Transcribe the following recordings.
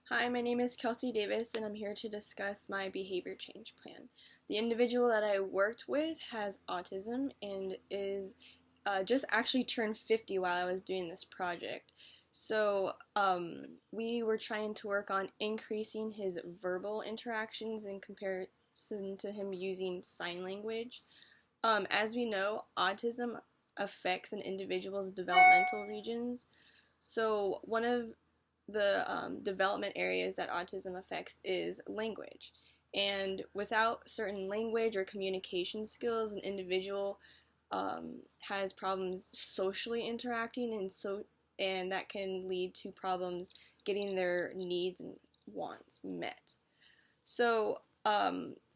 Hi, my name is Kelsey Davis, and I'm here to discuss my behavior change plan. The individual that I worked with has autism and is just actually turned 50 while I was doing this project. We were trying to work on increasing his verbal interactions in comparison to him using sign language. As we know, autism affects an individual's developmental regions. So, one of the development areas that autism affects is language. And without certain language or communication skills, an individual has problems socially interacting, and that can lead to problems getting their needs and wants met.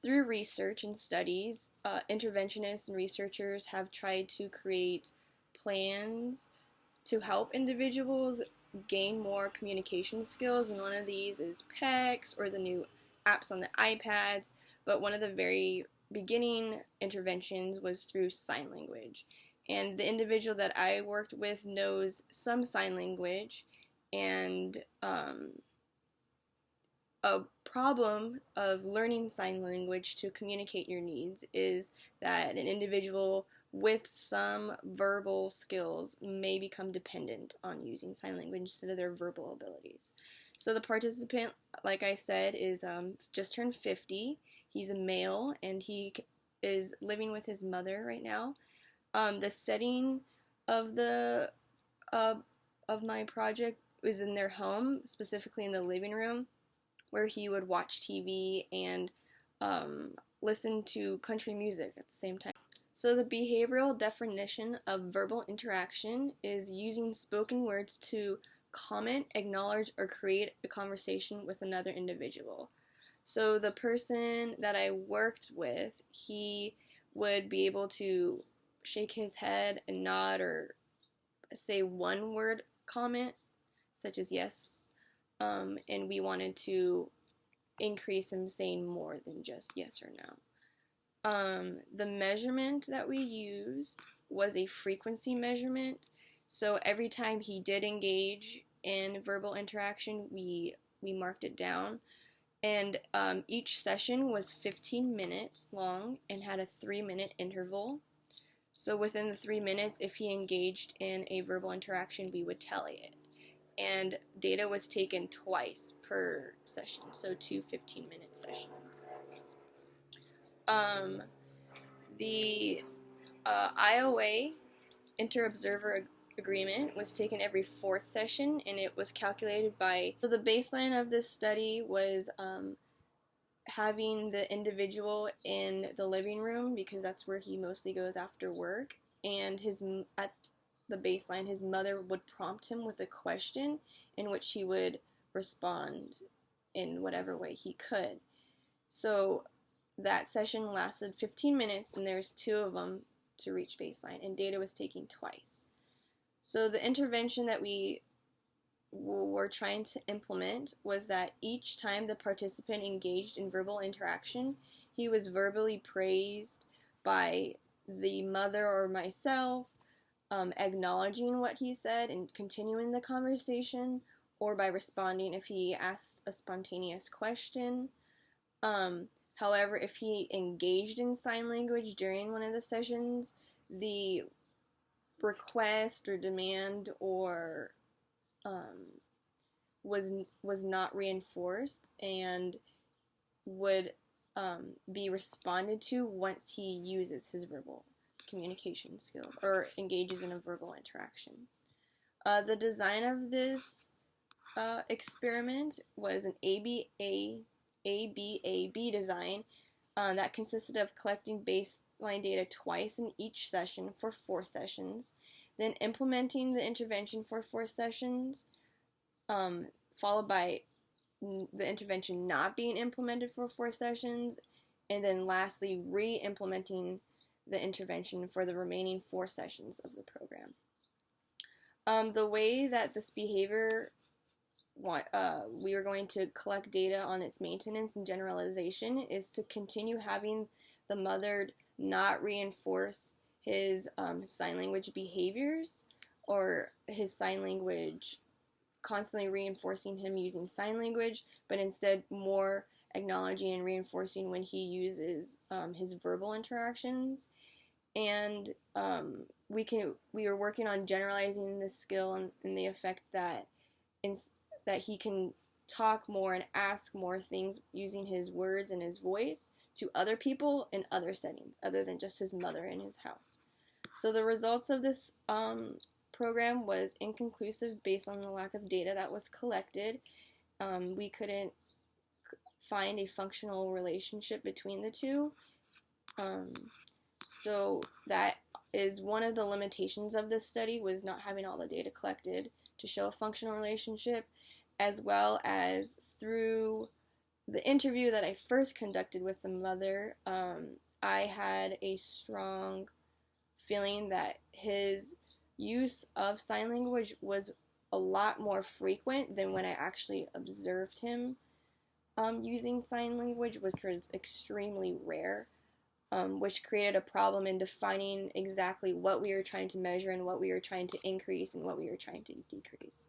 Through research and studies, interventionists and researchers have tried to create plans to help individuals gain more communication skills, and one of these is PECS or the new apps on the iPads. But one of the very beginning interventions was through sign language. And the individual that I worked with knows some sign language, and a problem of learning sign language to communicate your needs is that an individual with some verbal skills may become dependent on using sign language instead of their verbal abilities. So the participant, like I said, is just turned 50. He's a male, and he is living with his mother right now. The setting of the of my project was in their home, specifically in the living room, where he would watch TV and listen to country music at the same time. So the behavioral definition of verbal interaction is using spoken words to comment, acknowledge, or create a conversation with another individual. So the person that I worked with, he would be able to shake his head and nod or say one word comment, such as yes, and we wanted to increase him saying more than just yes or no. The measurement that we used was a frequency measurement. So every time he did engage in verbal interaction, we marked it down. And each session was 15 minutes long and had a 3-minute interval. So within the 3 minutes, if he engaged in a verbal interaction, we would tally it. And data was taken twice per session, so two 15-minute sessions. The IOA, Inter-Observer Agreement, was taken every 4th session, and it was calculated by... So the baseline of this study was having the individual in the living room, because that's where he mostly goes after work, and at the baseline, his mother would prompt him with a question in which he would respond in whatever way he could. So that session lasted 15 minutes, and there's 2 of them to reach baseline, and data was taken twice. So the intervention that we were trying to implement was that each time the participant engaged in verbal interaction, he was verbally praised by the mother or myself, acknowledging what he said and continuing the conversation, or by responding if he asked a spontaneous question. However, if he engaged in sign language during one of the sessions, the request or demand or was not reinforced and would be responded to once he uses his verbal communication skills or engages in a verbal interaction. The design of this experiment was an ABAB design that consisted of collecting baseline data twice in each session for 4 sessions, then implementing the intervention for 4 sessions, followed by the intervention not being implemented for 4 sessions, and then lastly re-implementing the intervention for the remaining 4 sessions of the program. The way that this behavior, we are going to collect data on its maintenance and generalization, is to continue having the mother not reinforce his sign language behaviors or his sign language constantly reinforcing him using sign language, but instead more acknowledging and reinforcing when he uses his verbal interactions. And we are working on generalizing this skill and the effect that that he can talk more and ask more things using his words and his voice to other people in other settings other than just his mother in his house. So the results of this program was inconclusive based on the lack of data that was collected. We couldn't find a functional relationship between the two. So that is one of the limitations of this study, was not having all the data collected to show a functional relationship, as well as through the interview that I first conducted with the mother, I had a strong feeling that his use of sign language was a lot more frequent than when I actually observed him using sign language, which was extremely rare, which created a problem in defining exactly what we were trying to measure and what we were trying to increase and what we were trying to decrease.